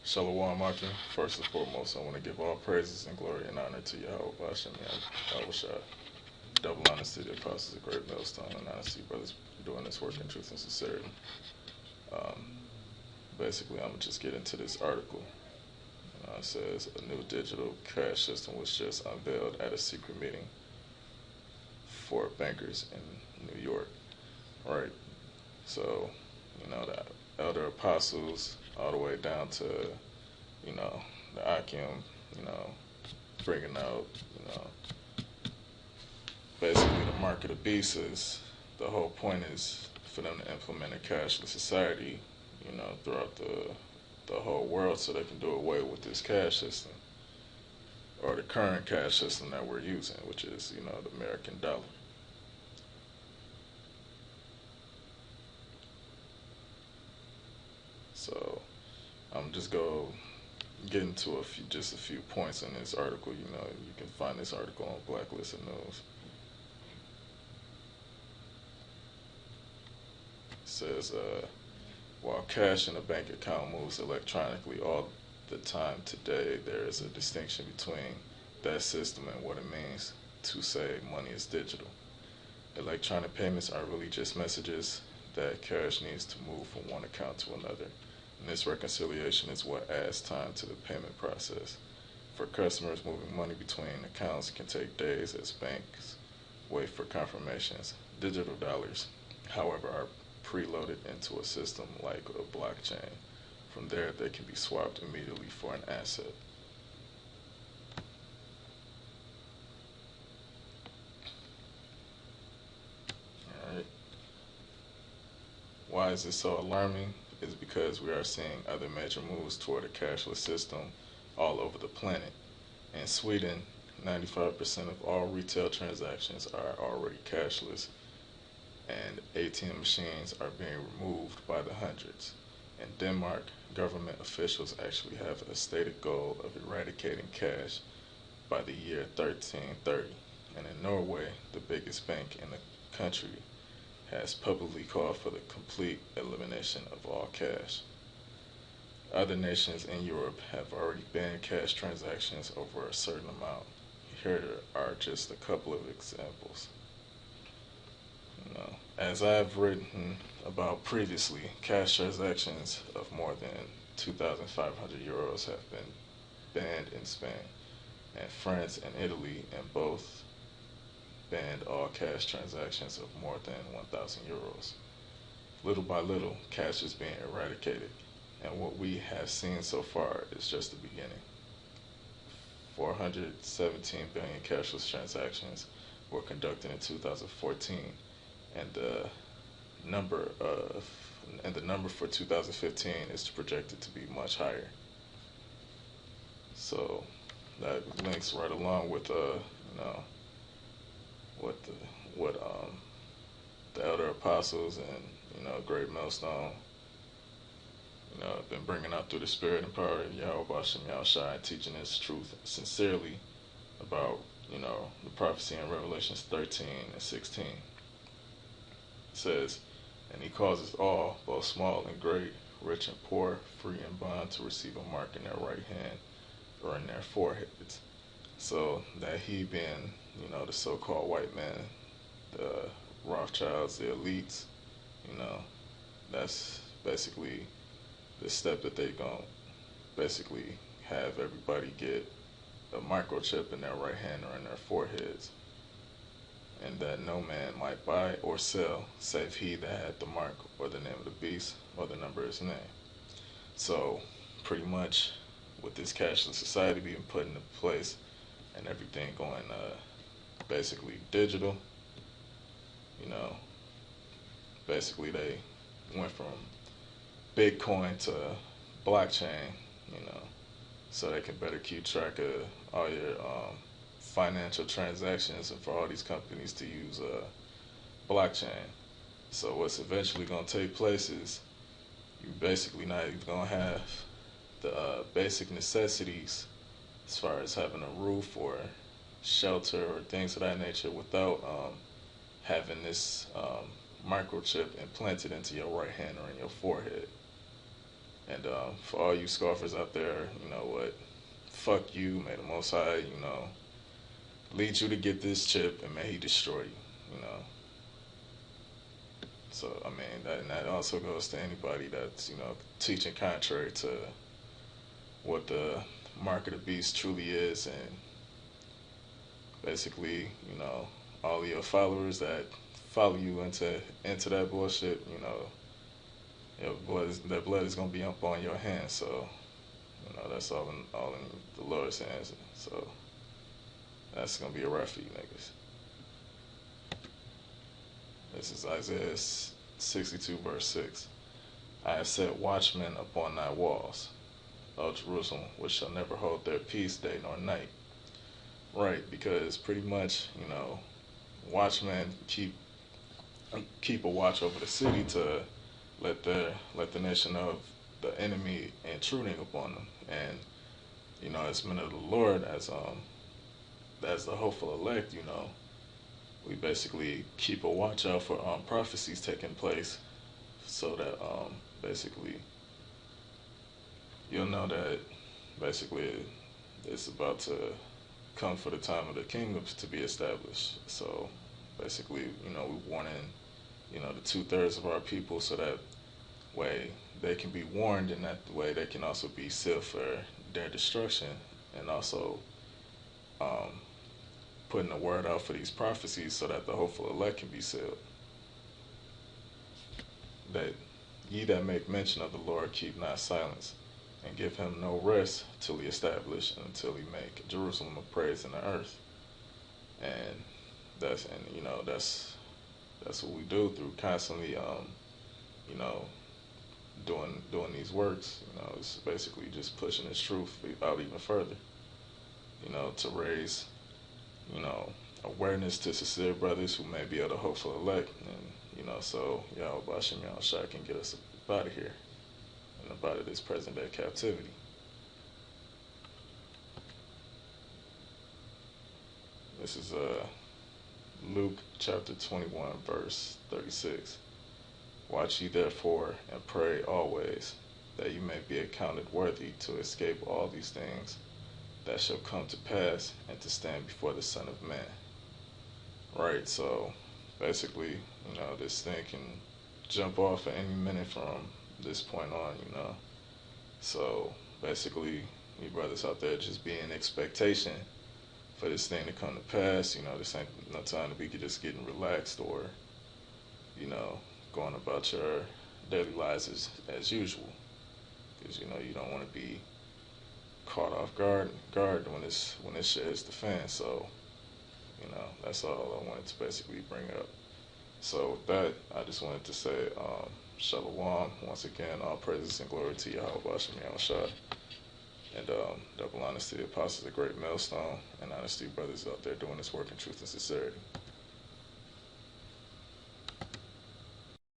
Shalom, Akim. First and foremost, I want to give all praises and glory and honor to Yahweh Bashem Yahushua. Double honesty, the apostles, a great millstone, and honesty, brothers doing this work in truth and sincerity. Um, Basically, I'm going to just get into this article. It says, a new digital cash system was just unveiled at a secret meeting for bankers in New York. Right? So, the elder apostles, all the way down to, the Akim, bringing out, basically the mark of the beast is, the whole point is for them to implement a cashless society, throughout the whole world so they can do away with this cash system, or the current cash system that we're using, which is, the American dollar. So I'm just go get into just a few points in this article. You can find this article on Blacklist of News. It says, while cash in a bank account moves electronically all the time today, there is a distinction between that system and what it means to say money is digital. Electronic payments are really just messages that cash needs to move from one account to another. And this reconciliation is what adds time to the payment process. For customers, moving money between accounts can take days as banks wait for confirmations. Digital dollars, however, are preloaded into a system like a blockchain. From there, they can be swapped immediately for an asset. Alright. Why is this so alarming? Is because we are seeing other major moves toward a cashless system all over the planet. In Sweden, 95% of all retail transactions are already cashless, and ATM machines are being removed by the hundreds. In Denmark, government officials actually have a stated goal of eradicating cash by the year 1330. And in Norway, the biggest bank in the country has publicly called for the complete elimination of all cash. Other nations in Europe have already banned cash transactions over a certain amount. Here are just a couple of examples. As I've written about previously, cash transactions of more than 2,500 euros have been banned in Spain, and France and Italy in both banned all cash transactions of more than 1,000 euros. Little by little, cash is being eradicated, and what we have seen so far is just the beginning. 417 billion cashless transactions were conducted in 2014, and the number for 2015 is projected to be much higher. So that links right along with what the elder apostles and great millstone have been bringing out through the spirit and power of Yahweh Bashem Yahushua, teaching this truth sincerely about the prophecy in Revelations 13 and 16. It says, and he causes all, both small and great, rich and poor, free and bond, to receive a mark in their right hand or in their foreheads. So that he being, the so-called white man, the Rothschilds, the elites, that's basically the step that they gonna basically have everybody get a microchip in their right hand or in their foreheads, and that no man might buy or sell save he that had the mark or the name of the beast or the number of his name. So pretty much with this cashless society being put into place and everything going basically digital, basically they went from Bitcoin to blockchain, so they can better keep track of all your financial transactions, and for all these companies to use blockchain. So what's eventually going to take place is you basically not even going to have the basic necessities as far as having a roof or shelter or things of that nature without having this microchip implanted into your right hand or in your forehead. And for all you scoffers out there, you know what? Fuck you. May the Most High, lead you to get this chip, and may He destroy you. You know. So I mean, that also goes to anybody that's teaching contrary to what the mark of the beast truly is, and basically, all of your followers that follow you into that bullshit, that blood is gonna be up on your hands. So, that's all in the Lord's hands. So that's gonna be a wrap for you niggas. This is Isaiah 62 verse 6. I have set watchmen upon thy walls, O Jerusalem, which shall never hold their peace day nor night. Right, because pretty much, watchmen keep a watch over the city to let the nation of the enemy intruding upon them. And as men of the Lord, as the hopeful elect, we basically keep a watch out for prophecies taking place, so that basically you'll know that basically it's about to come for the time of the kingdoms to be established. So basically, we warning, the 2/3 of our people, so that way they can be warned, and that way they can also be sealed for their destruction, and also putting the word out for these prophecies, so that the hopeful elect can be sealed. That ye that make mention of the Lord keep not silence, and give him no rest till he establish, and until he make Jerusalem a praise in the earth. And that's what we do through constantly doing these works. It's basically just pushing this truth out even further, to raise awareness to sincere brothers who may be of the hopeful elect. And so Yahweh Bashim Shah can get us up out of here and up out of this present day captivity. This is Luke chapter 21 verse 36. Watch ye therefore and pray always, that you may be accounted worthy to escape all these things that shall come to pass, and to stand before the Son of Man. Right, so basically, this thing can jump off at any minute from this point on, So basically, you brothers out there, just be in expectation for this thing to come to pass. This ain't no time to be just getting relaxed, or, going about your daily lives as usual. Because, you don't want to be caught off guard when this shit hits the fan. So, that's all I wanted to basically bring up. So with that, I just wanted to say, Shalom, once again, all praises and glory to Yahweh Bashim Shah. And double honesty, the apostles, a great millstone, and honesty, brothers out there doing this work in truth and sincerity.